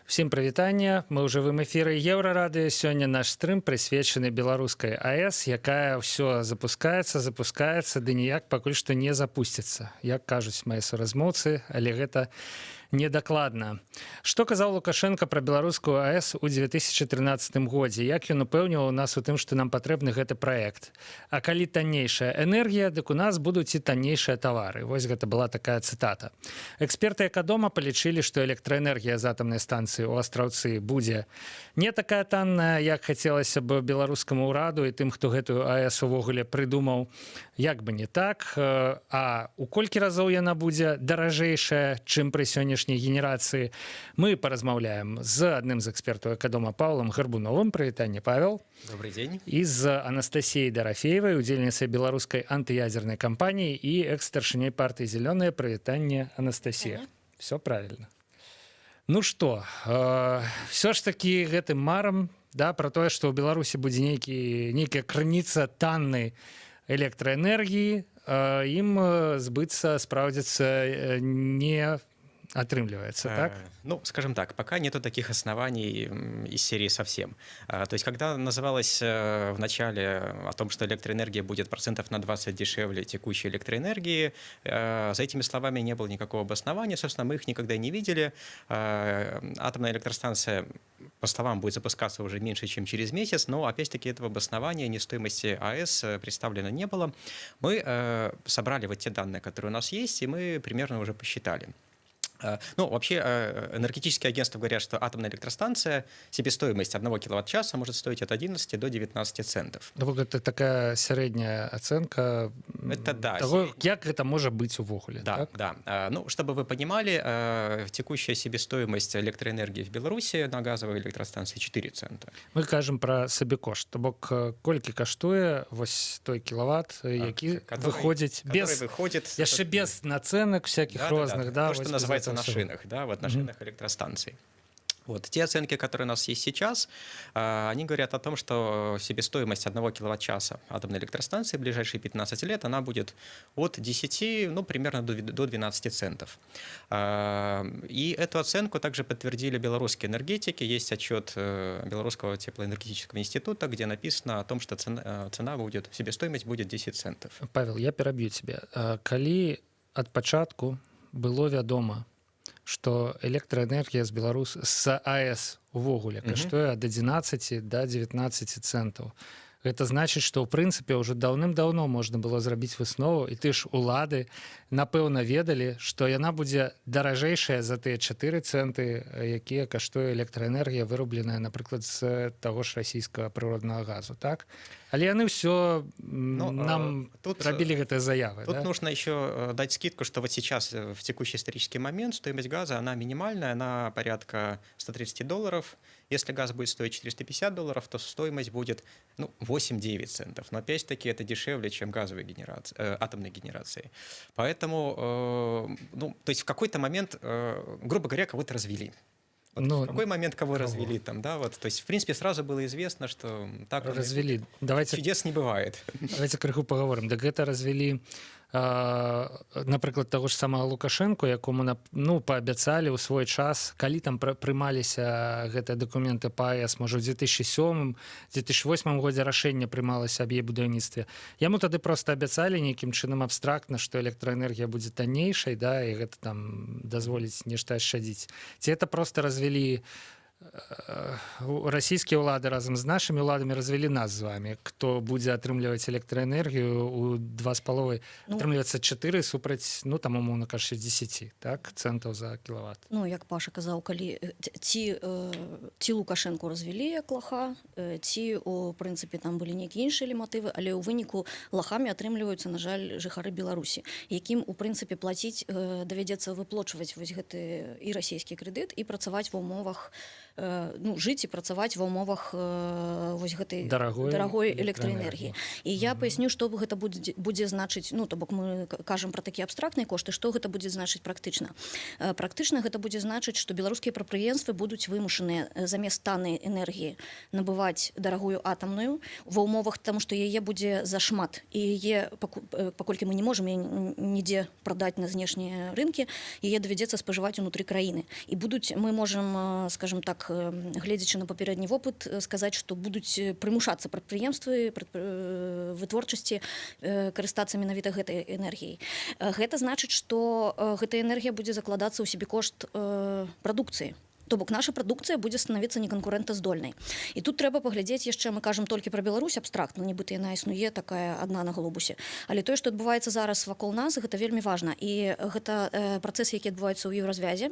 Всем прывітанне, мы ў жывым эфіры Еўрарадыё. Сёння наш стрым прысвечаны беларускай АЭС, якая ўсё запускаецца, ды ніяк пакуль што не запусціцца. Як кажуць мае суразмоўцы, але гэта недакладна. Што казаў Лукашенко пра беларускую АЭС у 2013 годзе? Як ён упэўніў нас у тым, што нам патрэбны гэты праект? А калі таннейшая энергія, дык у нас будуць і таннейшыя тавары. Вось гэта была такая цытата. Эксперты Экадома палічылі, што электраэнергія з атамнай станцыі ў Астраўцы будзе не такая танная, як хацелася б беларускаму ўраду і тым, хто гэтую АЭС увогуле прыдумаў. Як бы не так, а у колькі разоў яна будзе даражэйшая, чым пры сённяшняй генерацыі. Мы паразмаўляем з адным з экспертаў Экадома Павлам Гарбуновым. Прывітанне, Павел. Добрый день. І з Анастасіяй Дарафеевай, удзельніцай беларускай антыядзернай кампаніі і экс-старшыняй партыі «Зелёная». Прывітанне, Анастасія. Все правильно. Ну што, все ж такі гэтым марам, да, пра тое, што ў Беларусі будзе нейкая крыніца таннай электраэнергіі, ім збыцца, спраўдзіцца не отрымливается, так? Ну, скажем так, пока нету таких оснований из серии совсем. То есть, когда называлось в начале о том, что электроэнергия будет процентов на 20 дешевле текущей электроэнергии, за этими словами не было никакого обоснования, собственно, мы их никогда не видели. Атомная электростанция, по словам, будет запускаться уже меньше, чем через месяц, но, опять-таки, этого обоснования ни стоимости АЭС представлено не было. Мы собрали вот те данные, которые у нас есть, и мы примерно уже посчитали. Ну, вообще, энергетические агентства говорят, что атомная электростанция, себестоимость 1 киловатт-часа может стоить от 11 до 19 центов. Это такая средняя оценка того, как это может быть увогуле. Да, так? Да. Ну, чтобы вы понимали, текущая себестоимость электроэнергии в Беларуси на газовой электростанции 4 цента. Мы кажем про собекошт. То бок, колькі каштуе вось той киловатт, які выходит яшчэ без наценок всяких розных. Да, то, что называется на шинах, да, вот на шинах электростанций. Вот. Те оценки, которые у нас есть сейчас, они говорят о том, что себестоимость 1 киловатт-часа атомной электростанции в ближайшие 15 лет, она будет от 10, ну, примерно до 12 центов. И эту оценку также подтвердили белорусские энергетики. Есть отчет Белорусского теплоэнергетического института, где написано о том, что цена будет, себестоимость будет 10 центов. Павел, я пераб'ю тебя. Калі ад пачатку было вядома, што электраэнергія з АЭС увогуле каштуе ад 11 до 19 центаў. Гэта значыць, што ў прынцыпе ўжо даўным-даўно можна было зрабіць выснову, і ты ж улады напэўна ведалі, што яна будзе даражэйшая за тыя 4 цэнты, якія каштуе электраэнергія, вырубленая, напрыклад, з таго ж расійскага прыроднага газу, так? Але яны ўсё нам рабілі гэтыя заявы. Тут нужно еще дать скидку, что вот сейчас, в текущий исторический момент, стоимость газа, она минимальная, она порядка $130. Если газ будет стоить $450, то стоимость будет 8-9 центов. Но опять-таки это дешевле, чем газовой атомной генерации. Поэтому, то есть в какой-то момент, грубо говоря, кого-то развели. Вот в какой момент кого развели там, да, вот, то есть, в принципе, сразу было известно, что так развели. Чудес не бывает. Давайте крыху поговорим. Так это развели, напрыклад, таго ж самого Лукашенко, якому паабяцалі ў свой час, калі там прымаліся гэтыя дакументы па АЭС, можа, ў 2007-2008 годзе рашэнне прымалася аб яе будаўніцтве. Яму тады проста абяцалі нейкім чынам абстрактна, што электраэнергія будзе таннейшай, да, і гэта там дазволіць нешта ашчадзіць. Ці это просто развели расійскія ўлады разам з нашымі ўладамі, развялі нас з вами, хто будзе атрымліваць электраэнергію у 2,5, атрымліваецца 4 супраць, там, умоўна кажучы, 10, так, цэнтаў за кілават. Як Паша казаў, калі ці Лукашенко развялі як лаха, ці, у прынцыпе, там былі нейкія іншыя матывы, але ў выніку лахамі атрымліваюцца, на жаль, жыхары Беларусі, якім, у прынцыпе, плаціць давядзецца выплочваць вось гэты і расійскі крэдыт, і працаваць ва ўмовах ну, жыць і працаваць ва ўмовах вось гэтай дарагой электраэнергіі. І я паясню, што гэта будзе значыць, ну, то бок мы кажам пра такія абстрактныя кошты, што гэта будзе значыць практычна. Практычна гэта будзе значыць, што беларускія прадпрыемствы будуць вымушаныя замест таннай энергіі набываць дарагую атамную ва ўмовах, таму што яе будзе зашмат. І яе, паколькі мы не можам нідзе прадаць на знешнія рынкі, яе давядзецца спажываць унутры краіны. І мы можам, скажем так, гледзячы на папярэдні вопыт, сказаць, што будуць прымушацца прадпрыемствы вытворчасці карыстацца менавіта гэтай энергіяй. Гэта значыць, што гэтая энергія будзе закладацца ў сабекошт прадукцыі. То бок наша прадукцыя будзе становіцца неканкурэнтаздольнай. І тут трэба паглядзець яшчэ, мы кажам толькі пра Беларусь абстрактна, нібыта яна існуе такая адна на глобусе. Але тое, што адбываецца зараз вакол нас, гэта вельмі важна. І гэта працэс, які адбываецца ў Еўразвязе,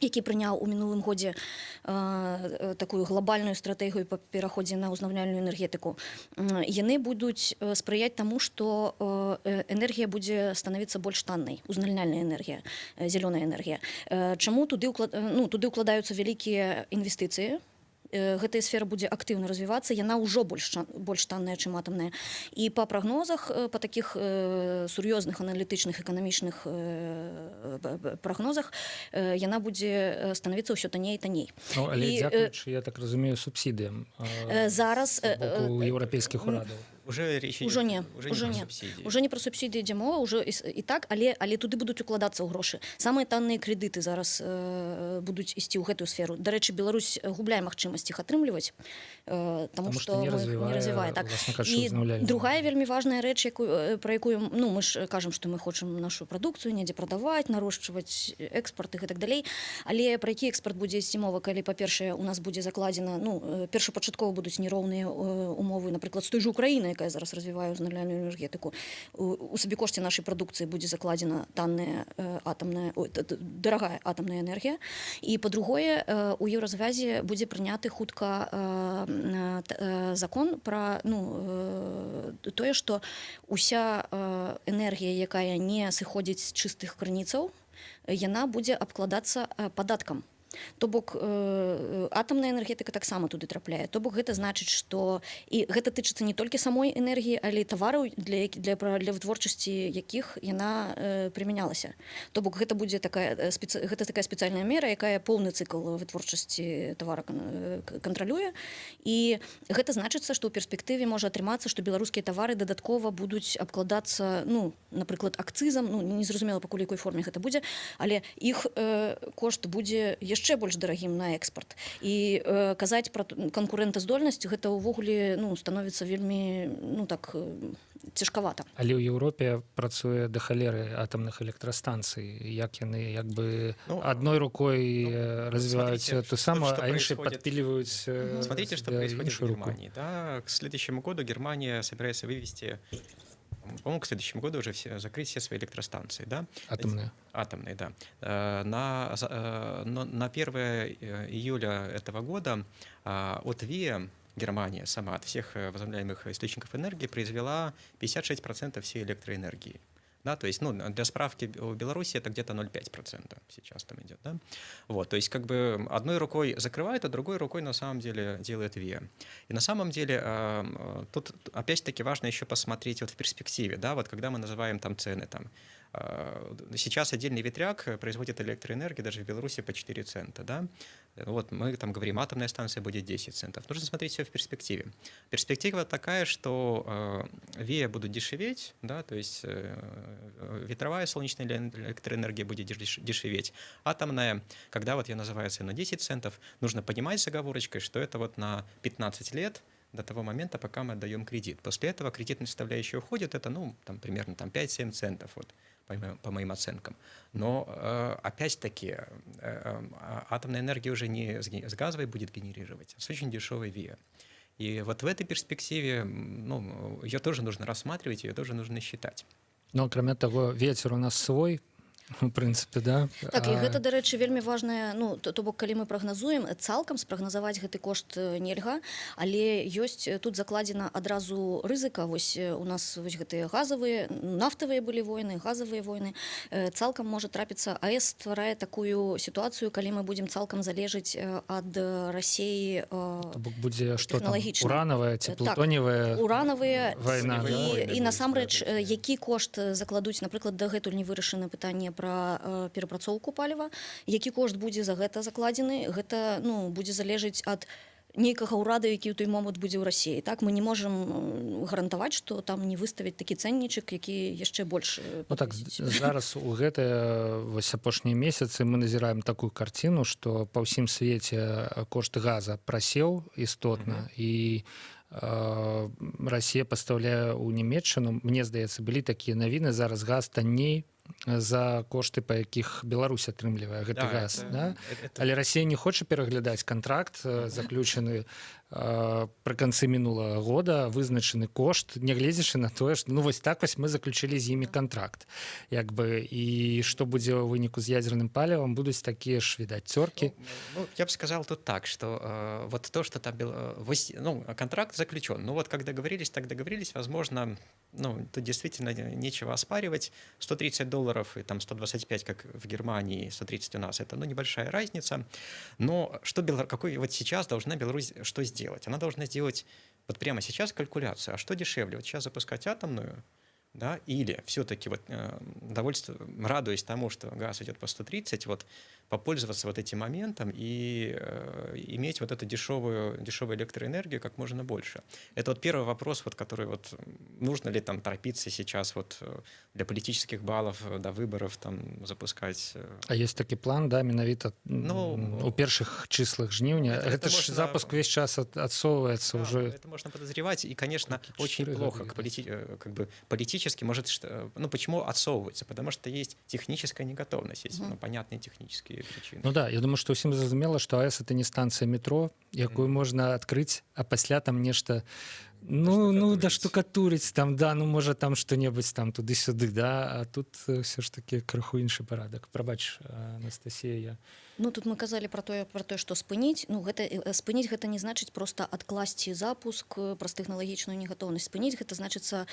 які прыняў у мінулым годзе такую глобальную стратэгію па пераходзе на ўзнаўляльную энергетыку. Яны будуць спрыяць таму, што энергія будзе становіцца больш таннай, узнаўляльная энергія, зялёная энергія. Чаму туды ўкладаюцца вялікія інвестыцыі? Гэтая сфера будзе актыўна развівацца, яна ўжо больш танная, чым атамная. І па прагнозах, па такіх сур'ёзных аналітычных эканамічных прагнозах, яна будзе становіцца ўсё танней і танней. Ну, але дзякуючы, я так разумею, субсідыям зараз з боку еўрапейскіх урадаў. Уже не про субсидии ідзе мова, уже і так, але туды будуць укладацца ў грошы. Самыя танныя крэдыты зараз будуць ісці ў гэтую сферу. Дарэчы, Беларусь губляе магчымасць іх атрымліваць, таму што не развівае. Так. І другая вельмі важная рэч, пра якую мы ж кажам, што мы хочам нашу прадукцыю недзе прадаваць, нарошчваць экспарт і гэтак далей. Але пра які экспарт будзе ісці мова, калі, па-першае, у нас будзе закладзена, першапачаткова будуць нероўныя умовы, напрыклад, з той жа Украіны, якая зараз развівае ўзнаўляльную энергетыку. У сабекошце нашай прадукцыі будзе закладзена танная дарагая атамная энергія. І па-другое, у Еўразвязе будзе прыняты хутка закон пра тое, што уся энергія, якая не сыходзіць з чыстых крыніцаў, яна будзе абкладацца падаткам. То бок атамная энергетыка таксама туды трапляе. То бок гэта значыць, што і гэта тычыцца не толькі самой энергіі, але і тавараў, для вытворчасці якіх яна прымянялася. То бок гэта будзе такая спецыяльная мера, якая поўны цыкл вытворчасці тавара кантралюе. І гэта значыцца, што ў перспектыве можа атрымацца, што беларускія тавары дадаткова будуць абкладацца, напрыклад, акцызам, незразумела, пакуль якой форме гэта будзе, але іх кошт будзе яшчэ больш дарагім на экспарт. І казаць пра канкурэнтаздольнасць, гэта ўвогуле становіцца вельмі цяжкавата. Але ў Еўропе працуе да халеры атамных электрастанцый. Як яны адной рукой развіваюць ту самую, а іншай падпіливаюць Смотрите, что происходит в Германии. К следующему году Германия собирается вывести, по-моему, к следующему году уже закрыть все свои электростанции, да? Атомные. Атомные, да. На 1 июля этого года от ВИА Германия сама от всех возобновляемых источников энергии произвела 56% всей электроэнергии. Да, то есть, для справки, в Беларуси это где-то 0,5% сейчас там идет. Да? Вот, то есть, одной рукой закрывает, а другой рукой на самом деле делает ВИА. И на самом деле тут опять-таки важно еще посмотреть в перспективе, да, вот когда мы называем там цены, сейчас отдельный ветряк производит электроэнергию даже в Беларуси по 4 цента, да. Вот мы там говорим, атомная станция будет 10 центов. Нужно смотреть все в перспективе. Перспектива такая, что ВИА будут дешеветь, да, то есть ветровая солнечная электроэнергия будет дешеветь. Атомная, когда ее называют цену 10 центов, нужно понимать с оговорочкой, что это на 15 лет, до того момента, пока мы отдаем кредит. После этого кредитная составляющая уходит, это примерно 5-7 центов, по моим оценкам. Но опять-таки атомная энергия уже не с газовой будет генерировать, а с очень дешевой ВИА. И вот в этой перспективе ее тоже нужно рассматривать, ее тоже нужно считать. Но кроме того, ветер у нас свой. у прынцыпе, да. Так, і гэта, дарэчы, вельмі важная, ну, то бок, калі мы прагназуем, цалкам спрагназаваць гэты кошт нельга, але ёсць тут закладзена адразу рызыка. Вось у нас вось гэтыя газавыя, нафтавыя былі войны, газавыя войны. Цалкам можа трапіцца, АЭС стварае такую сітуацыю, калі мы будзем цалкам залежыць ад Расіі То бок будзе што там, тэхналагічна. уранавая ці плутоніевая уранавыя вайна, да? і насамрэч які кошт закладуць, напрыклад, дагэтуль не вырашана пытанне пра перапрацоўку паліва, які кошт будзе за гэта закладзены, гэта, ну, будзе залежыць ад нейкага ўрада, які ў той момант будзе ў Расіі. Так, мы не можам гарантаваць, што там не выставіць такі цэннічак, які яшчэ больш Ну так, зараз у гэтыя вось апошнія месяцы мы назіраем такую карціну, што па ўсім свеце кошт газа прасеў істотна, і Расія пастаўляе ў Нямецчыну. Мне здаецца, былі такія навіны, зараз газ танней за кошты, па якіх Беларусь атрымлівае гэты газ. Да? Але Расія не хоча пераглядаць кантракт, заключаны пры канцы мінулага года, вызначаны кошт, нягледзячы на тое, што ну вось так вось мы заключылі з імі кантракт. Як бы, і што будзе ў выніку з ядзерным палівам, будуць такія ж, відаць, цёркі. Ну, я бы сказал тут так, что вот то, что там ну, контракт заключен. Ну вот как договорились, так договорились. Возможно, ну, тут действительно нечего оспаривать. $130 и там 125, как в Германии, 130 у нас, это, ну, небольшая разница. Но что какой вот сейчас должна Беларусь что сделать? Она должна сделать вот прямо сейчас калькуляцию. А что дешевле? Вот сейчас запускать атомную, да, или все-таки вот радуясь тому, что газ идет по 130, вот попользоваться вот этим моментом и иметь вот эту дешевую электроэнергию как можно больше. Это вот первый вопрос, вот, который вот нужно ли там торопиться сейчас вот для политических баллов до выборов там запускать. А есть такі план, да, менавіта у першых числах жніўня. Это ж запуск весь час отсовывается, да, уже. Это можно подозревать, и, конечно, очень плохо как бы политически может, ну почему отсовывается? Потому что есть техническая неготовность, есть, ну, понятные технические причины. Ну да, я думаю, што ўсім зразумела, што АЭС это не станцыя метро, якую можна адкрыць, а пасля там нешта даштукатурыць там, да, ну можа там што-небудзь там туды-сюды, да, а тут все ж таки крыху іншы парадак. Прабач, Анастасія, я... Ну, тут мы казалі про тое, што спыніць. Ну, спыніць гэта не значыць проста адкласці запуск праз тэхналагічную негатоўнасць. Спыніць гэта значыцца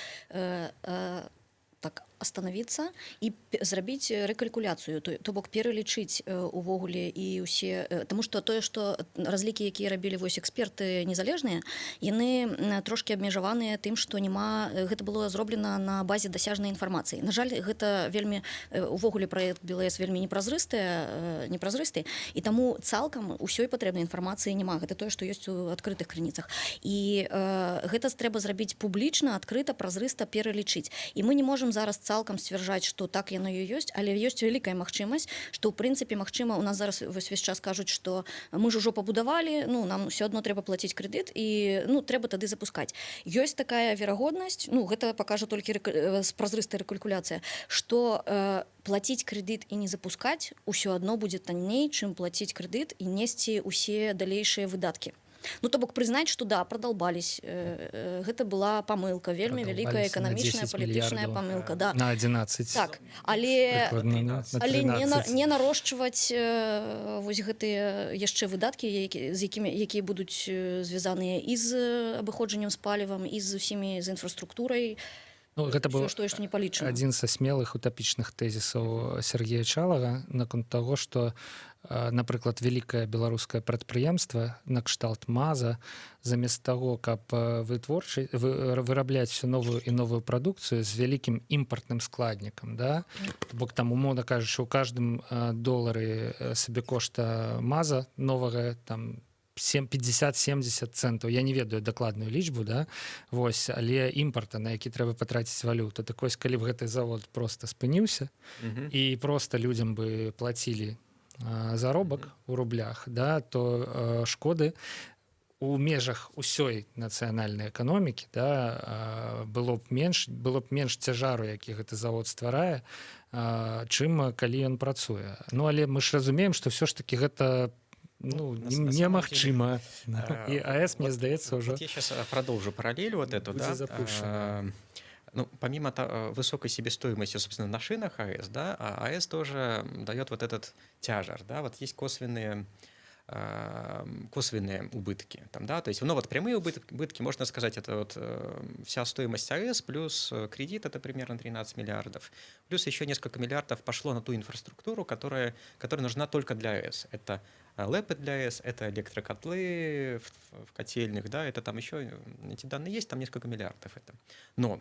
так остановиться і зрабіць рэкалькуляцыю, то бок пералічыць увогуле і ўсе, таму што тое, што разлікі, якія рабілі вось эксперты незалежныя, яны трошки абмежаваныя тым, што няма, гэта было зроблена на базе дасяжнай інфармацыі. На жаль, гэта вельмі увогуле праект БЛС вельмі непразрысты, і таму цалкам усёй патрэбнай інфармацыі няма. Гэта тое, што ёсць у адкрытых крыніцах. І гэта трэба зрабіць публічна, адкрыта, празрыста пералічыць. І мы не можам зараз цалкам сцвярджаць, што так яно і ёсць, але ёсць вялікая магчымасць, што ў прынцыпе магчыма, у нас зараз весь час кажуць, што мы ж ужо пабудавалі, ну нам все адно трэба плаціць крэдыт і ну трэба тады запускаць. Ёсць такая верагоднасць, ну гэта пакажа толькі празрыстая рэкалькуляцыя, што плаціць крэдыт і не запускаць усё адно будзе танней, чым плаціць крэдыт і несці ўсе далейшыя выдаткі. Ну, то бок прызнаць, што да, прадалбались. Гэта была памылка, вельмі вялікая эканамічная, палітычная памылка. Да. На 11. Так, але не нарошчваць вось гэтыя яшчэ выдаткі, якія будуць звязаныя і з абыходжаннем з палівам, і з усімі, з інфраструктурай. Ну, гэта быў адзін са смелых утапічных тэзісаў Сергея Чалага наконт таго, што, напрыклад, вялікае беларускае прадпрыемства накшталт МАЗа замест таго, каб вырабляць всю новую і новую прадукцыю з вялікім імпартным складнікам, да? Бок там, умоўна кажучы, у кожным долары сабекошта МАЗа новага там 50-70 центаў, я не ведаю дакладную лічбу, да? Вось, але імпарта, на які трэба патраціць валюту. Так вось, калі б гэты завод просто спыніўся і просто людзям бы плацілі заробак у рублях, да, то шкоды у межах усёй нацыянальнай эканомікі, да, было б менш цяжару, які гэты завод стварае, чым калі ён працуе. Ну, але мы ж разумеем, што ўсё ж такі гэта немагчыма. І АЭС, мне здаецца, уже... Вот я сейчас продолжу параллель вот эту, да. Ну, помимо высокой себестоимости, собственно, на шинах АЭС, да, АЭС тоже дает вот этот тяжер, да, вот есть косвенные убытки. Там, да? То есть, ну, вот прямые убытки, можно сказать, это вот вся стоимость АЭС плюс кредит, это примерно 13 миллиардов. Плюс еще несколько миллиардов пошло на ту инфраструктуру, которая нужна только для АЭС. Это ЛЭПы для АЭС, это электрокотлы в котельных, да, это там еще, эти данные есть, там несколько миллиардов это. Но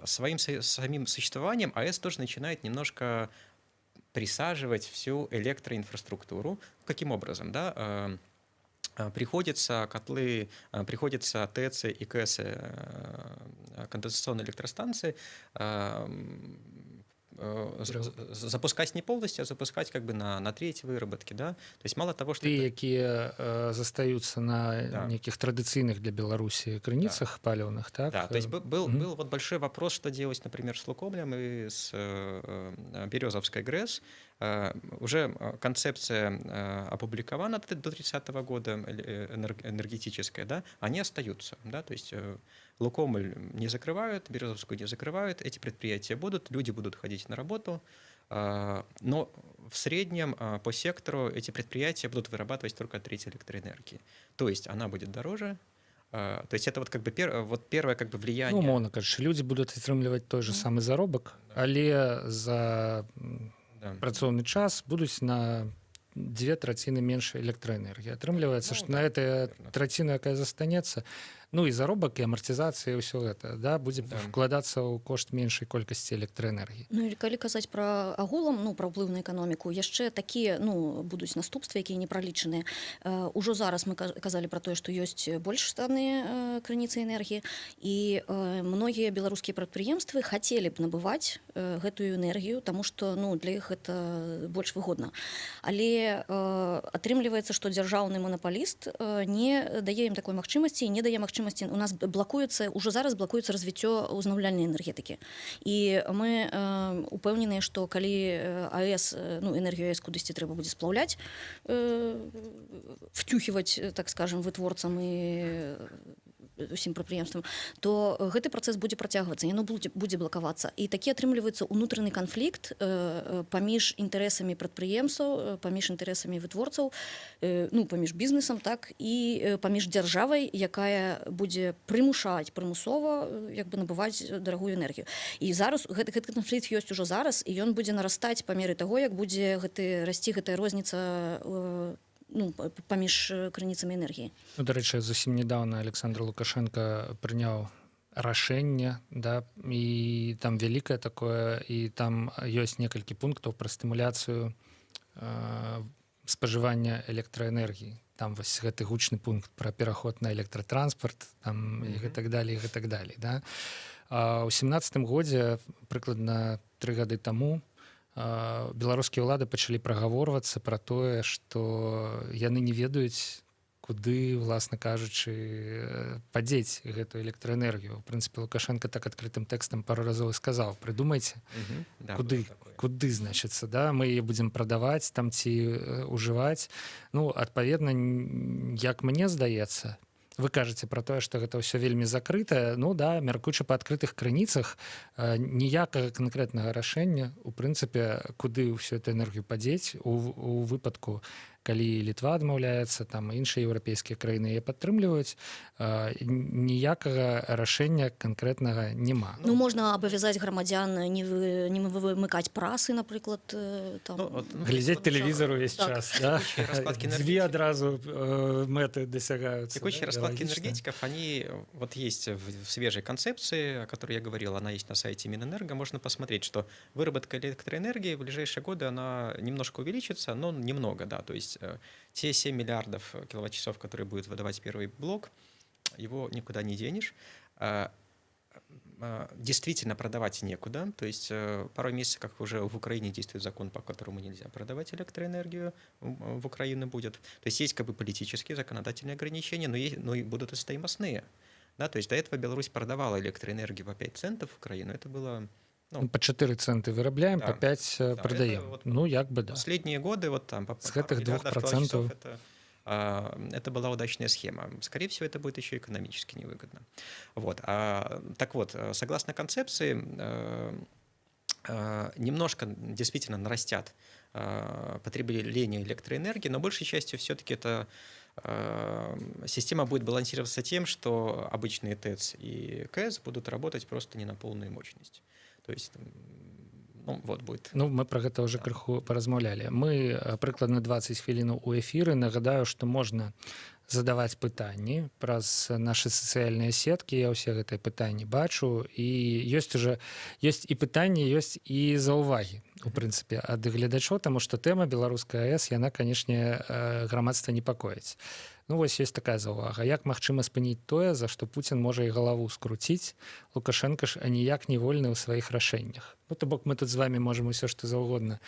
самим существованием АЭС тоже начинает немножко присаживать всю электроинфраструктуру. Каким образом? Да? Приходится котлы, приходится ТЭЦ и КЭС, конденсационные электростанции, запускать не полностью, а запускать как бы на треть выработки. Да? То есть мало того, что... Ті, які застаюцца на Да. неких традыцыйных для Беларусі крыніцах паліўных, так? Да, то есть был вот большой вопрос, что делать, например, с Лукомлем и с Березовской ГРЭС. Уже концепция опубликована до 30-го года, энергетическая, да, они остаются. Да, то есть Лукомль не закрывают, Березовскую не закрывают, эти предприятия будут, люди будут ходить на работу, но в среднем по сектору эти предприятия будут вырабатывать только треть электроэнергии. То есть она будет дороже. То есть это вот как бы первое как бы влияние. Ну, умоўна кажучы, людзі будуць атрымліваць той же самы заробак, але за Да. працоўны час будуць на 2/3 менш электраэнергіі. Атрымліваецца, Ну, што да, на гэтая верно. траціна, якая застанецца, ну і заробак, і амартызацыя, і ўсё гэта, да, будзе Да. вкладацца ў кошт меншай колькасці электраэнергіі. Ну і калі казаць пра агулам, ну пра ўплыў на эканоміку, яшчэ такія, ну, будуць наступствы, якія не пралічаныя. Ужо зараз мы казалі пра тое, што ёсць больш танныя крыніцы энергіі, і многія беларускія прадпрыемствы хацелі б набываць гэтую энергію, таму што, ну, для іх гэта больш выгодна. Але атрымліваецца, што дзяржаўны манапаліст не дае ім такой магчымасці і не дае магчымасці. У нас блакуецца, ужо зараз блакуецца развіццё ўзнаўляльнай энергетыкі. І мы упэўненыя, што калі АЭС, ну, энергію АЭС кудысьці трэба будзе сплаўляць, втюхіваць, так скажем, вытворцам і усім прадпрыемствам, то гэты працэс будзе працягвацца, яно будзе блакавацца. І такі атрымліваецца ўнутраны канфлікт паміж інтарэсамі прадпрыемстваў, паміж інтарэсамі вытворцаў, ну, паміж бізнесам, так, і паміж дзяржавай, якая будзе прымушаць прымусова як бы набываць дарагую энергію. І зараз гэты канфлікт ёсць ужо зараз, і ён будзе нарастаць па меры таго, як будзе расці гэтая розніца, ну, паміж крыніцамі энергіі. Ну, дарэчы, зусім недавно Александр Лукашенко прыняў рашэнне, да, і там вялікае такое, і там ёсць некалькі пунктаў пра стымуляцыю спажывання электраэнергіі. Там вось гэты гучны пункт пра пераход на электратранспарт, там і гэтак далей, і гэтак далей, да. У 17-м годзе, прыкладна 3 гады таму, беларускія ўлады пачалі прагаворвацца пра тое, што яны не ведаюць, куды, власна кажучы, падзець гэтую электраэнергію. У прынцыпе, Лукашенко так адкрытым тэкстам пару разоў і сказаў: прыдумайце, Да, куды, значыцца, да, мы яе будзем прадаваць там ці ўжываць. Ну, адпаведна, як мне здаецца, вы кажаце пра тое, што гэта ўсё вельмі закрытае. Ну да, мяркуючы па адкрытых крыніцах, ніякага канкрэтнага рашэння, у прынцыпе, куды ўсю эту энергію падзець у выпадку, калі Літва адмаўляецца, там іншыя еўрапейскія краіны яе падтрымліваюць, ніякага рашэння канкрэтнага няма. Ну, можна абавязаць грамадзян не вымыкаць прасы, напрыклад, там. Ну, Глядзець тэлевізор увесь так. час, да? Раскладки Дзве адразу мэты дасягаюцца. Текущие да, раскладки логично. энергетиков, они вот есть в свежей концепции, о которой я говорил, она есть на сайте Минэнерго, можно посмотреть, что выработка электроэнергии в ближайшие годы, она немножко увеличится, но немного, да, то есть те 7 миллиардов киловатт-часов, которые будет выдавать первый блок, его никуда не денешь. Действительно продавать некуда, то есть пару месяцев, как уже в Украине действует закон, по которому нельзя продавать электроэнергию, в Украине будет. То есть есть как бы политические, законодательные ограничения, но и будут и стоимостные. Да, то есть до этого Беларусь продавала электроэнергию по 5 центов в Украину, это было... Ну, по 4 центы вырабляем, да, по 5 да, продаем. Вот ну, як бы да. Последние годы вот там по С гэтых 2%, 2% это это была удачная схема. Скорее всего, это будет еще экономически невыгодно. Вот. Так вот, согласно концепции, немножко действительно нарастят потребление электроэнергии, но большей частью все-таки это система будет балансироваться тем, что обычные ТЭЦ и КЭС будут работать просто не на полную мощность. То есть, ну, вот будет. Ну, мы про гэта уже крыху паразмаўлялі. Мы прыкладна 20 хвілінаў у эфіры. Нагадаю, што можна задаваць пытанні праз нашы сацыяльныя сеткі. Я ўсе гэтыя пытанні бачу. І ёсць і пытанні, ёсць і заўвагі, у прынцыпе, ад гледачоў, таму што тэма беларуская АЭС, яна, канешне, грамадства непакоіць. Ну, вось ёсць такая заўвага. Як магчыма спыніць тое, за што Пуцін можа і галаву скруціць? Лукашенко ж аніяк не вольны ў сваіх рашэннях. Ну, то бок мы тут з вами можам усё што заўгодна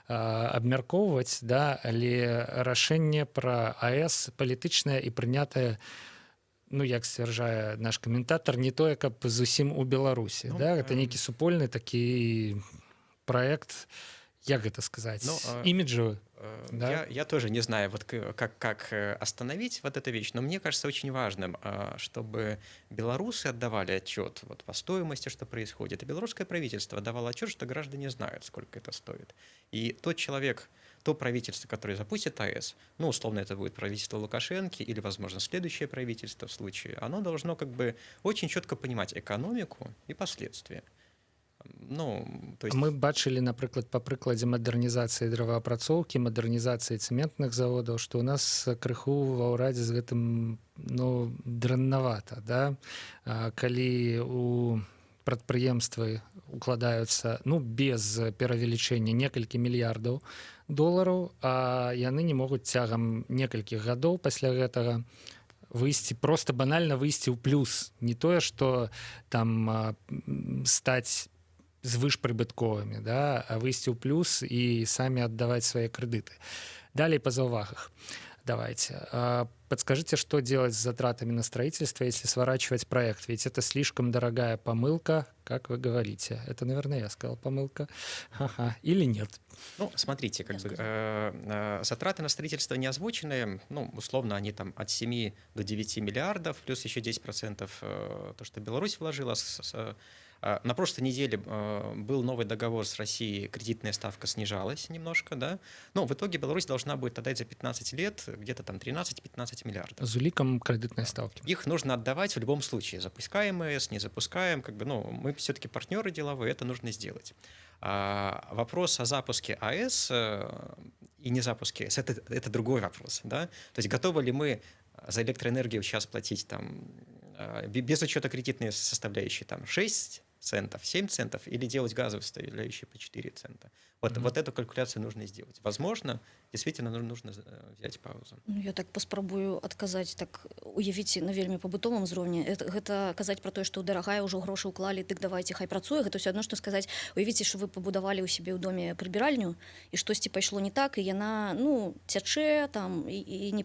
абмяркоўваць, да, але рашэнне пра АЭС палітычнае і прынятае, ну, як сцвярджае наш каментатар, не тое, каб зусім у Беларусі. Ну, да? Гэта нейкі супольны такі праект, як гэта сказаць, іміджавы. Да? Я тоже не знаю, вот как остановить вот эту вещь, но мне кажется очень важным, чтобы белорусы отдавали отчет вот по стоимости, что происходит, и белорусское правительство давало отчет, что граждане знают, сколько это стоит. И тот человек, то правительство, которое запустит АЭС, ну, условно, это будет правительство Лукашенко или, возможно, следующее правительство в случае, оно должно как бы очень четко понимать экономику и последствия. Ну, то есть... Мы бачылі, напрыклад, па прыкладзе мадэрнізацыі дрэваапрацоўкі, мадэрнізацыі цэментных заводаў, што ў нас крыху ва ўрадзе з гэтым, ну, дрэннавата, да? Калі у прадпрыемствы укладаюцца, ну, без перавелічэння некалькі мільярдаў долараў, а яны не могуць цягам некалькіх гадоў пасля гэтага выйсці, просто банальна выйсці ў плюс. Не тое, што там стаць звышпрыбытковымі, да, а выйсці ў плюс і самі аддаваць свае крэдыты. Далей па заўвагах. Давайте. Подскажите, что делать с затратами на строительство, если сворачивать проект? Ведь это слишком дорогая помылка, как вы говорите. Это, наверное, я сказал помылка. Ага. Или нет? Ну, смотрите, как бы затраты на строительство не озвученные, ну, условно, они там от 7 до 9 миллиардов, плюс еще 10% то, что Беларусь вложила. На прошлой неделе был новый договор с Россией, кредитная ставка снижалась немножко, да, но в итоге Беларусь должна будет отдать за 15 лет где-то там 13-15 миллиардов. С уликом кредитной ставки. Их нужно отдавать в любом случае, запускаем АЭС, не запускаем, как бы, ну, мы все-таки партнеры деловые, это нужно сделать. Вопрос о запуске АЭС и не запуске АЭС, это другой вопрос, да, то есть готовы ли мы за электроэнергию сейчас платить там, без учета кредитной составляющей, там, 6 центов, 7 центов, или делать газовую составляющую по 4 цента. Вот эту калькуляцию нужно сделать. Возможно, действительно нужно взять паузу. Я так паспрабую адказаць, так уявіце на вельмі пабытовым узроўні. Гэта казаць пра тое, што дарагая ўжо грошы ўклалі, дык давайте хай працуе. Гэта ўсё адно, што сказаць, уявіце, што вы пабудавалі ў сябе ў доме прыбіральню, і штосьці пайшло не так, і яна, ну, цячэ там і не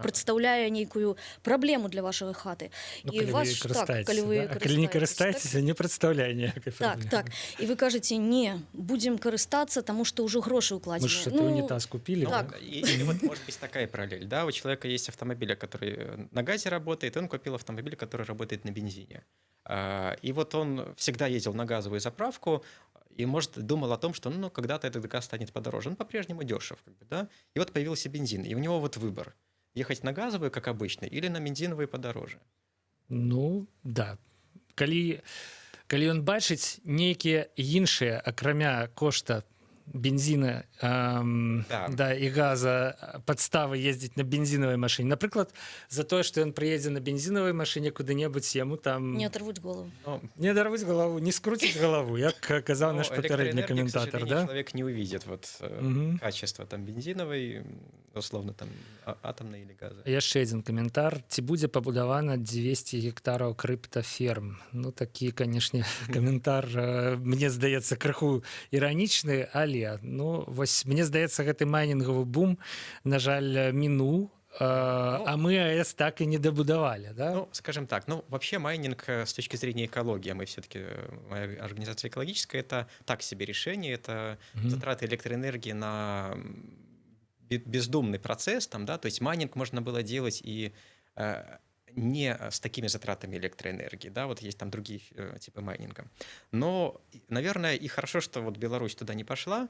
прадстаўляе нейкую праблему для вашай хаты. Ну, і ваш, так, калі вы не карыстаецеся, не прадстаўляе ніякай праблемы. Так. І вы кажаце, не, будзем карыстацца, таму што ўжо грошы ўкладзены. Мы ж это унитаз купили. Так. И вот может быть такая параллель. Да, у человека есть автомобиль, который на газе работает, и он купил автомобиль, который работает на бензине. И вот он всегда ездил на газовую заправку и, может, думал о том, что ну, когда-то этот газ станет подороже. Он по-прежнему дешев. Как бы, да? И вот появился бензин, и у него вот выбор. Ехать на газовую, как обычно, или на бензиновую подороже. Ну, да. Калі ён бачыць нейкія іншыя, акрамя кошта бензина да, і газа падставы ездзіць на бензиновой машине. Напрыклад, за тое, што ён прыедзе на бензиновой машине куды-небудзь, яму там... Не оторвуть голову. Не оторвуть голову, не скруціць голову, як казаў наш папярэдні каментатор. Да? Человек не увидит вот, качество там, бензиновой, условно, там, атомной или газа. Яшчэ адзін каментар. Ці будзе пабудавана 200 гектараў крыптаферм? Ну, такі, канешне, каментар, мне здаецца, крыху іранічны, але ну, вось, мне здаецца, гэты майнінгавы бум, на жаль, мінуў, а мы АЭС так и не добудовали, да? Ну, скажем так, ну, вообще майнинг с точки зрения экологии, мы все-таки, моя организация экологическая, это так себе решение, это затраты электроэнергии на бездумный процесс, там, да, то есть майнинг можно было делать и не с такими затратами электроэнергии, да, вот есть там другие типы майнинга. Но, наверное, и хорошо, что вот Беларусь туда не пошла,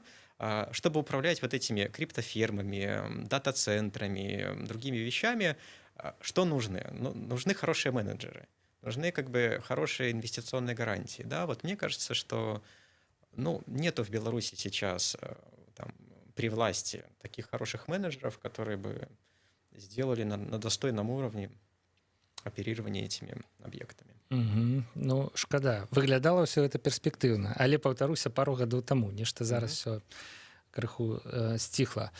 чтобы управлять вот этими криптофермами, дата-центрами, другими вещами. Что нужны? Ну, нужны хорошие менеджеры, нужны как бы хорошие инвестиционные гарантии, да. Вот мне кажется, что, ну, нету в Беларуси сейчас там, при власти таких хороших менеджеров, которые бы сделали на достойном уровне аперирование этими об'ектамі. Ну шкада, выглядала ўсё гэта перспектыўна, але паўтаруся пару гадоў таму, нешта зараз все крыху сціхла.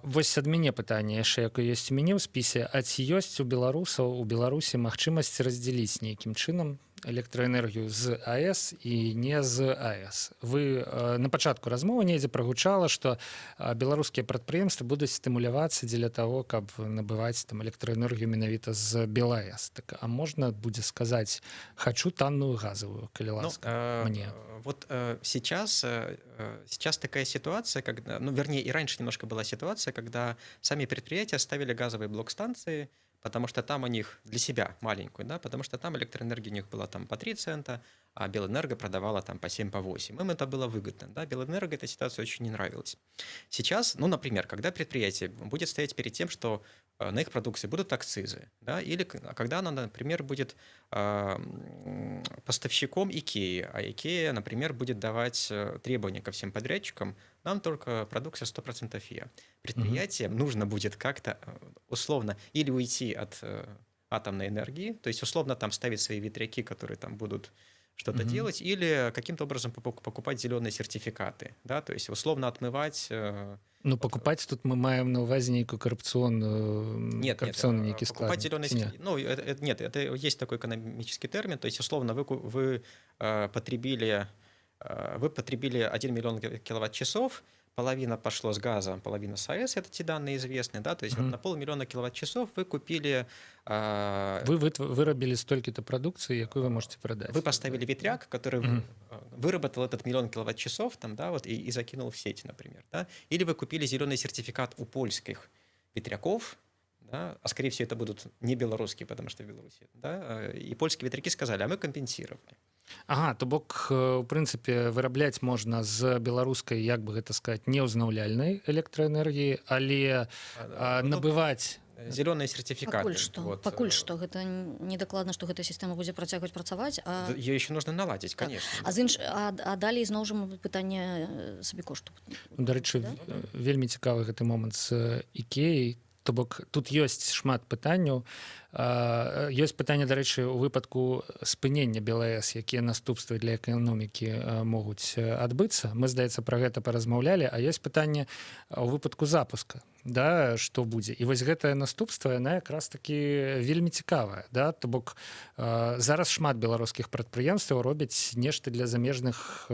Вось ад мяне пытанне яшчэ, якое ёсць у мяне ў спісе, а ці ёсць у беларусаў у Беларусі магчымасць раздзяліць нейкім чынам электраэнергію з АЭС і не з АЭС. Вы на пачатку размовы недзе прагучала, што беларускія прадпрыемствы будуць стымулявацца дзеля таго, каб набываць там электраэнергію менавіта з БелАЭС. Так, а можна будзе сказаць, хачу танную газовую, калі ласка, мне? Вот сейчас такая ситуация, когда, ну, вернее, и раньше немножко была ситуация, когда сами предприятия ставили газовые блок-станции, потому что там у них для себя маленькую, да, потому что там электроэнергия у них была там по 3 цента, а Белэнерго продавала там по 7, по 8. Им это было выгодно, да, Белэнерго эта ситуация очень не нравилась. Сейчас, ну, например, когда предприятие будет стоять перед тем, что на их продукции будут акцизы, да, или когда оно, например, будет поставщиком Икеи, а Икея, например, будет давать требования ко всем подрядчикам, нам только продукция 100% ФИА. Предприятиям нужно будет как-то условно или уйти от атомной энергии, то есть условно там ставить свои ветряки, которые там будут что-то делать, или каким-то образом покупать зеленые сертификаты, да, то есть условно отмывать. Ну, покупать тут мы маем на увазі нейкую коррупционную некий склад. Покупать зеленые сертификаты. Ну, нет, это есть такой экономический термин, то есть условно вы потребили 1 миллион киловатт-часов, половина пошло с газа, половина с АЭС, это те данные известные, да, то есть вот на 500 000 киловатт-часов вы купили... Вы вырабили столько-то продукции, якую вы можете продать. Вы поставили ветряк, который выработал этот 1 миллион киловатт-часов, там, да, вот, и закинул в сеть, например, да, или вы купили зеленый сертификат у польских ветряков, да, а скорее всего это будут не белорусские, потому что в Беларуси, да, и польские ветряки сказали, а мы компенсировали. Ага, то бок, у прынцыпе, вырабляць можна з беларускай, як бы гэта сказаць, неўзнаўляльнай электраэнергіі, але набываць зеленые сертификаты. Пакуль што гэта не дакладна, што гэтая сістэма будзе працягваць працаваць, а ее еще нужно наладить, конечно. А далей зноў жа пытанне сабекошту. Дарэчы, вельмі цікавы гэты момант з Ікеяй. То бок тут ёсць шмат пытанняў. Ёсць пытанне, дарэчы, у выпадку спынення БелАЭС, якія наступствы для эканомікі могуць адбыцца. Мы, здаецца, пра гэта паразмаўлялі, а ёсць пытанне у выпадку запуска, да, што будзе. І вось гэтае наступства, яна якраз такі вельмі цікавая, да? То бок зараз шмат беларускіх прадпрыемстваў робяць нешта для замежных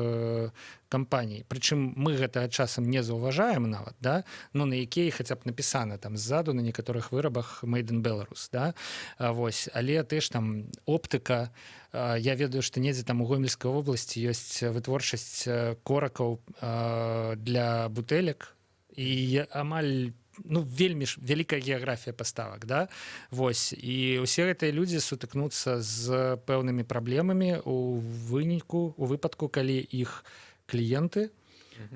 кампаній. Прычым мы гэта часам не заўважаем нават, да? Ну, на Ікеі хаця б напісана там ззаду на некаторых вырабах Made in Belarus, да? Вось, але ты ж там оптыка, я ведаю, што недзе там у Гомельскай вобласці ёсць вытворчасць коракаў для бутэлек і амаль, ну, вельмі ж вялікая геаграфія паставак, да? Вось, і ўсе гэтыя людзі сутыкнуцца з пэўнымі праблемамі у выпадку, калі іх кліенты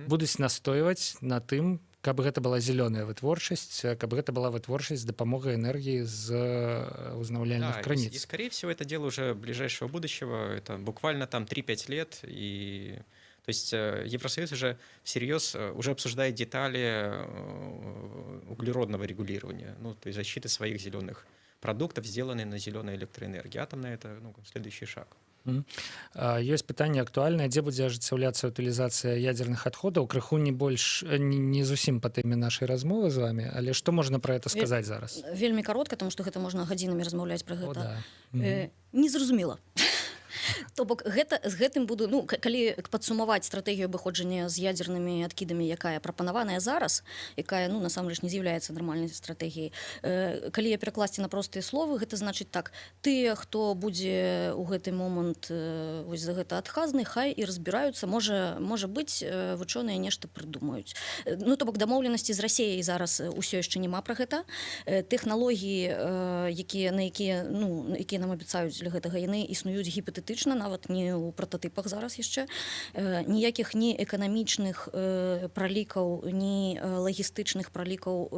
будуць настойваць на тым, каб гэта была зеленая вытворчасць, каб гэта была вытворчасць з дапамогай энергии з узнавляльных крыніц. И, скорее всего, это дело уже ближайшего будущего, это буквально там 3-5 лет, и то есть Евросоюз уже всерьез уже обсуждает детали углеродного регулирования, ну, то есть защиты своих зеленых продуктов, сделанные на зеленой электроэнергии. Атомная — это, ну, следующий шаг. Ёсць пытанне актуальнае, дзе будзе ажыццяўляцца утылізацыя ядзерных адходаў, крыху не зусім па тэме нашай размовы з вами, але што можна пра гэта сказаць зараз? Вельмі каротка, тому што гэта можна гадзінамі размаўляць пра гэта. Да. Незразумела. То бок з гэтым буду, ну, калі падсумаваць стратэгію абыходжання з ядзернымі адкідамі, якая прапанаваная зараз, якая, ну, насамрэч не з'яўляецца нармальнай стратэгіяй, калі я перакласці на простыя словы, гэта значыць так: тыя, хто будзе ў гэты момант вось за гэта адказны, хай і разбіраюцца, можа быць, вучоныя нешта прыдумаюць. Ну, то бок дамоўленасці з Расіяй зараз усё яшчэ няма пра гэта. Тэхналогіі, якія нам абяцаюць для гэтага, яны існуюць гіпатэтычна, нават не ў прататыпах зараз яшчэ. Ніякіх ні эканамічных пралікаў, ні лагістычных пралікаў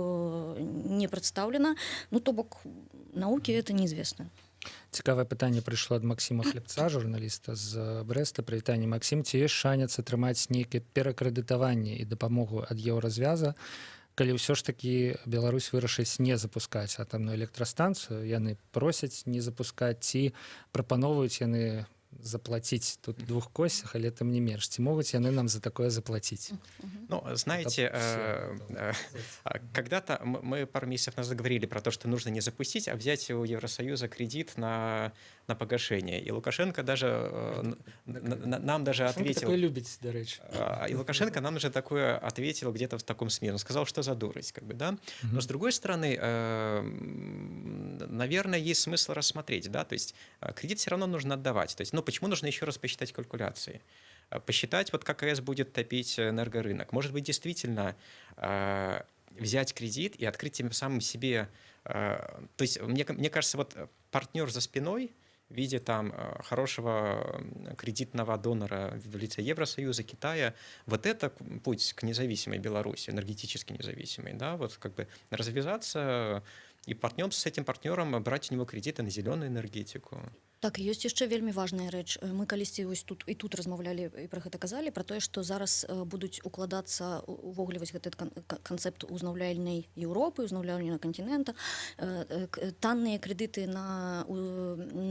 не прадстаўлена. Ну, то бок наукі это неізвестна. Цікавае пытанне прыйшло ад Максіма Хлебца, журналіста з Брэста. Прывітанне, Максім, ці ёсць шанец атрымаць нейкае перакрэдытаванне і дапамогу ад еўразвяза, калі ўсё ж такі Беларусь вырашыць не запускаць атамную электрастанцыю, яны просяць не запускаць, ці прапановваюць яны заплатить тут двух косях, але тем не меньше. Ці могут яны нам за такое заплатить? Ну, знаете, когда-то мы пару месяцев назад говорили про то, что нужно не запустить, а взять у Евросоюза кредит на погашение. И Лукашенко даже нам даже ответил... Такое любите, до речи. И Лукашенко нам уже такое ответил где-то в таком СМИ. Он сказал, что за дурость, как бы, да? Но с другой стороны, наверное, есть смысл рассмотреть, да, то есть кредит все равно нужно отдавать. То есть, ну, почему нужно еще раз посчитать калькуляции? Посчитать, вот как АЭС будет топить энергорынок. Может быть, действительно взять кредит и открыть тем самым себе... То есть, мне кажется, вот партнер за спиной в виде там хорошего кредитного донора в лице Евросоюза, Китая, вот это путь к независимой Беларуси, энергетически независимой, да, вот как бы развязаться и с этим партнером брать у него кредиты на зеленую энергетику. Так, ёсць яшчэ вельмі важная рэч. Мы калісьці вось тут і тут размаўлялі і пра гэта казалі, пра тое, што зараз будуць укладацца увогуле вось гэты канцэпт узнаўляльнай Еўропы, узнаўляльнага кантынента. Танныя крэдыты на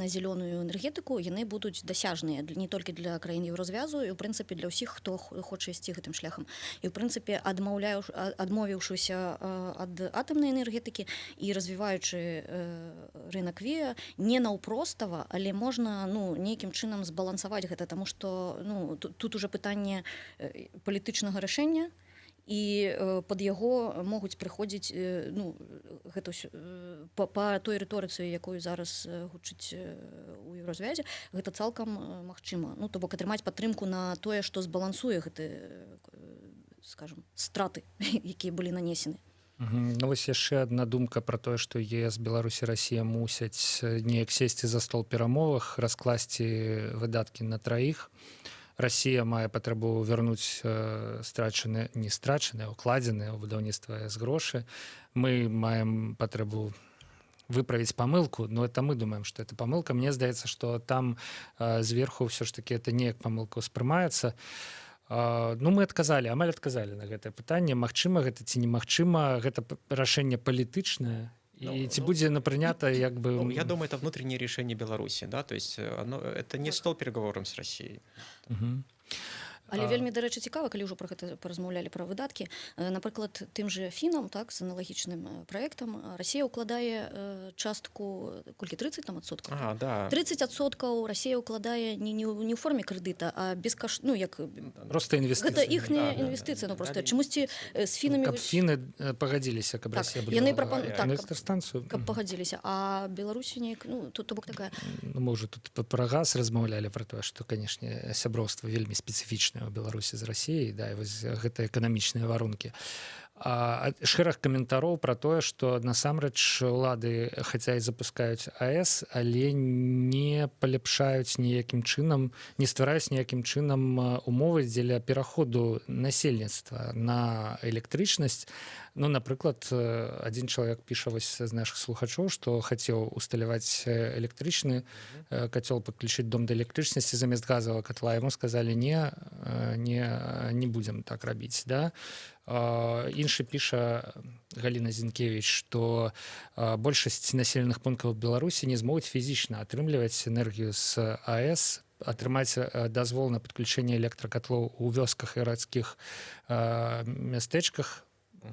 зялёную энергетыку, яны будуць дасяжныя не толькі для краін Еўразвязу, і ў прынцыпе для ўсіх, хто хоча ісці гэтым шляхам. І ў прынцыпе, адмовіўшыся ад атамнай энергетыкі і развіваючы рынок ВІА, не наўпростава, але можна, ну, нейкім чынам збалансаваць гэта, таму што, ну, тут уже пытанне палітычнага рашэння, і пад яго могуць прыходзіць, ну, гэта ўсё па той рыторыцы, якую зараз гучыць у Еўразвязе, гэта цалкам магчыма. Ну, то бок атрымаць падтрымку на тое, што збалансуе гэты, скажам, страты, якія былі нанесены. Ну, вось яшчэ адна думка пра тое, што ЕС, Беларусь і Расія мусяць неяк сесці за стол перамовах, раскласці выдаткі на траіх. Расія мае патрабу вярнуць укладзеныя ў будаўніцтва АЭС грошы. Мы маем патрабу выправіць памылку, но это мы думаем, что это памылка. Мне здаецца, што там зверху ўсё ж такі это неяк памылка ўспрымаецца. Ну, мы амаль адказалі на гэтае пытанне. Магчыма гэта ці немагчыма, гэта рашэнне палітычнае, і ці будзе прынята як бы... Я думаю, это внутреннее решение Беларуси, да, то есть это не стол переговорам с Россией. Але вельмі, дарэчы, цікава, калі ўжо пра гэта паразмаўлялі пра выдаткі. Напрыклад, тым жа фінам, так, з аналагічным праектам, Расія ўкладае частку, колькі, 30%? Да. 30% Расія ўкладае не ў форме крэдыта, а ну, як... Просто інвестыцыі. Гэта іхняя інвестыцыя, ну, просто чамусьці з фінамі... Каб фіны пагадзіліся, каб Расія будавала электрастанцыю. Каб пагадзіліся, а Беларусі неяк, ну, то бок такая... Ну, мы ўжо тут пра газ размаўлялі пра тое, што, канешне, сяброўства вельмі спецыфічнае у Беларусі з Расіяй, да, і вось гэта эканамічныя варункі. Шэраг каментароў пра тое, што насамрэч улады хаця і запускаюць АЭС, але не паляпшаюць ніякім чынам, не ствараюць ніякім чынам умовы дзеля пераходу насельніцтва на электрычнасць. Ну, напрыклад, адзін чалавек піша вось з нашых слухачоў, што хацеў усталяваць электрычны кацёл, падключыць дом да электрычнасці замест газавага катла. Яму сказалі, не будзем так рабіць, да. Іншы піша, Галіна Зінкевіч, што большасць населеных пунктаў Беларусі не змогуць фізічна атрымліваць энергію з АЭС, атрымаць дазвол на падключэнне электракатлоў у вёсках і гарадскіх мястэчках,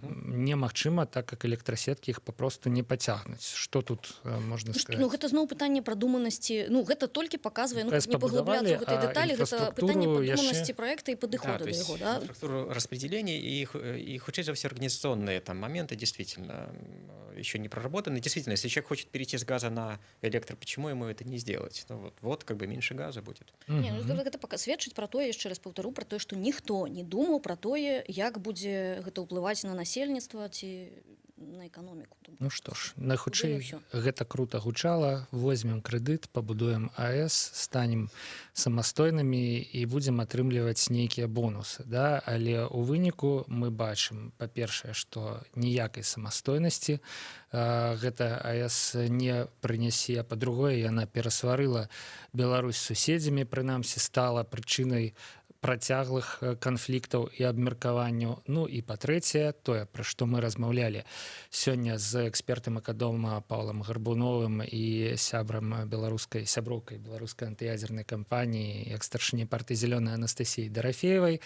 немагчыма, так как электрасеткі іх папросту не пацягнуць. Што тут можна сказаць? Ну, гэта зноў пытанне прадуманасці. Ну, гэта толькі паказвае, ну, ПЭС не паглыбляцца ў гэтай пабудавалі, а дэталі, гэта пытанне інфраструктуру прадуманасці яшчэ- праекта і падыхода то да есть яго, да? инфраструктуру распределения и худшее за все организационные там моменты действительно еще не проработаны. Действительно, если человек хочет перейти с газа на электро, почему ему это не сделать? Ну, вот как бы меньше газа будет. Не, ну, гэта сведчыць пра тое, яшчэ раз паўтару, пра тое, што ніхто не думаў пра тое, як будзе гэта ўплываць на насельніцтва ці на эканоміку. Ну што ж, Удзелі найхутчэй ўсё. гэта крута гучала, возьмем крэдыт, пабудуем АЭС, станем самастойнымі і будзем атрымліваць нейкія бонусы, да? Але ў выніку мы бачым, па-першае, што ніякай самастойнасці гэта АЭС не прынясе, па-другое, яна перасварыла Беларусь з суседзямі, прынамсі стала прычынай працяглых канфліктаў і абмеркаванняў. Ну і па-трэцяе, тое, пра што мы размаўлялі сёння з экспертам экадома Паўлам Гарбуновым і сяброўкай беларускай антыядзернай кампаніі, як старшыні партыі зялёнай Анастасіяй Дарафеевай,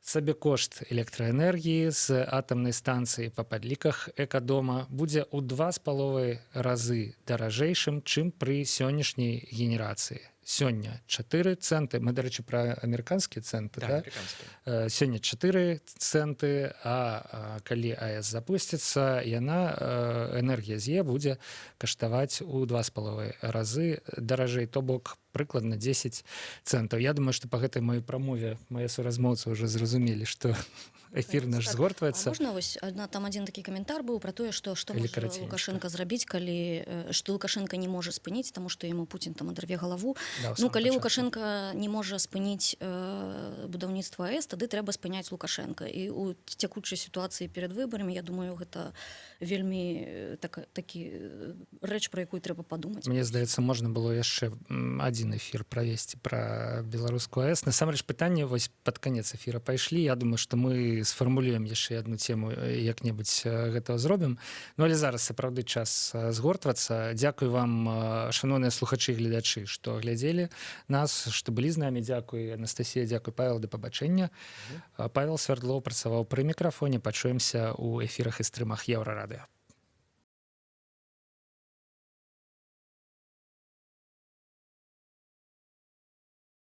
сабекошт электраэнергіі з атамнай станцыі па падліках экадома будзе ў 2,5 разы даражэйшым, чым пры сённяшняй генерацыі. Сёння 4 цэнты, мы, дарэчы, пра амерыканскія цэнты, да? Американские. Сёння 4 цэнты, а калі АЭС запусціцца, яна, энергія з яе будзе каштаваць у 2,5 разы даражэй, то бок прыкладна 10 цэнтаў. Я думаю, што па гэтай маёй прамове мае суразмоўцы ўжо зразумелі, што эфір наш згортваецца. Можна вось там адзін такі каментар быў пра тое, што Или можа карацей, Лукашенко зрабіць, калі што Лукашенко не можа спыніць, таму што яму Пуцін там адарве галаву. Да, ў Ну, самым калі пачатку. Лукашенко не можа спыніць будаўніцтва АЭС, тады трэба спыняць Лукашенко. І ў цякучай сітуацыі перад выбарамі, я думаю, гэта вельмі такі рэч, пра якую трэба падумаць. Мне здаецца, можна было яшчэ адзін эфір правесці пра беларускую АЭС. Насамрэч пытанне вось пад канец эфіра пайшлі. Я думаю, што мы сфармулюем яшчэ адну тему, як-небудзь гэтага зробім. Ну, але зараз сапраўды час згортвацца. Дзякуй вам, шаноўныя слухачы і гледачы, што глядзелі нас, што былі з намі. Дзякуй, Анастасія, дзякуй, Павел, да пабачэння. Павел Свярдлоў працаваў пры мікрафоне. Пачуемся ў эфірах і стрымах Еўрарадыё.